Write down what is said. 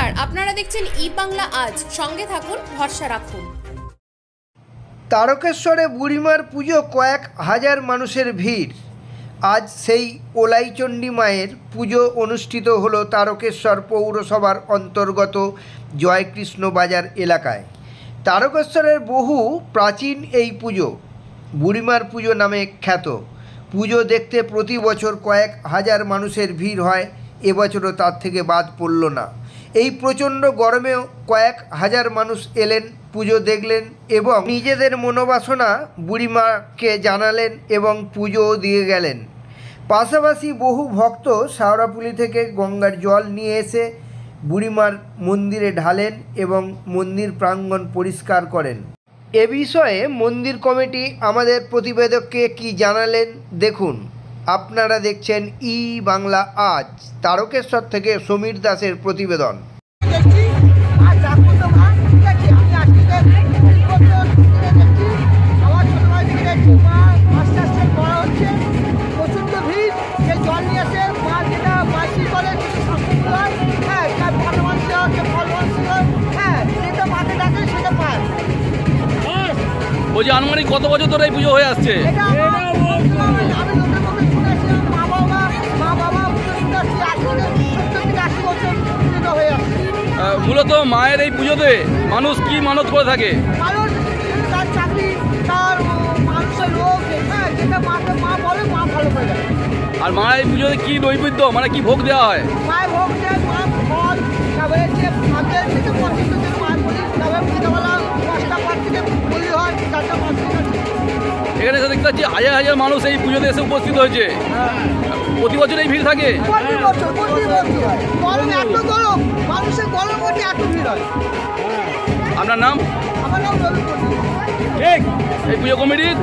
নমস্কার, আপনারা দেখছেন ই বাংলা আজ। সঙ্গে থাকুন, ভরসা রাখুন। তারকেশ্বরে বুড়িমার পুজো, কয়েক হাজার মানুষের ভিড়। আজ সেই ওলাইচণ্ডী মায়ের পুজো অনুষ্ঠিত হলো তারকেশ্বর পৌরসভার অন্তর্গত জয়কৃষ্ণ বাজার এলাকায়। তারকেশ্বরের বহু প্রাচীন এই পুজো বুড়িমার পুজো নামে খ্যাত। পুজো দেখতে প্রতি বছর কয়েক হাজার মানুষের ভিড় হয়, এবছরও তার থেকে বাদ পড়ল না। এই প্রচণ্ড গরমেও কয়েক হাজার মানুষ এলেন, পুজো দেখলেন এবং নিজেদের মনোবাসনা বুড়িমাকে জানালেন এবং পুজোও দিয়ে গেলেন। পাশাপাশি বহু ভক্ত শাওড়াফুলি থেকে গঙ্গার জল নিয়ে এসে বুড়িমার মন্দিরে ঢালেন এবং মন্দির প্রাঙ্গণ পরিষ্কার করেন। এ বিষয়ে মন্দির কমিটি আমাদের প্রতিবেদককে কি জানালেন দেখুন। আপনারা দেখছেন ই বাংলা আজ। তারকেশ্বর থেকে সমীর দাসের প্রতিবেদন। বলছি, আনুমানিক কত বছর ধরে এই পুজো হয়ে আসছে? মূলত মায়ের এই পুজোতে মানুষ কি মানত করে থাকে? আর মায়ের এই পুজোতে কি নৈবেদ্য, মানে কি ভোগ দেওয়া হয়? এখানে এসে দেখতে পাচ্ছি হাজার হাজার মানুষ এই পুজোতে এসে উপস্থিত হয়েছে। প্রতি বছর এই ভিড় থাকে? আপনার নাম? এই পুজো কমিটির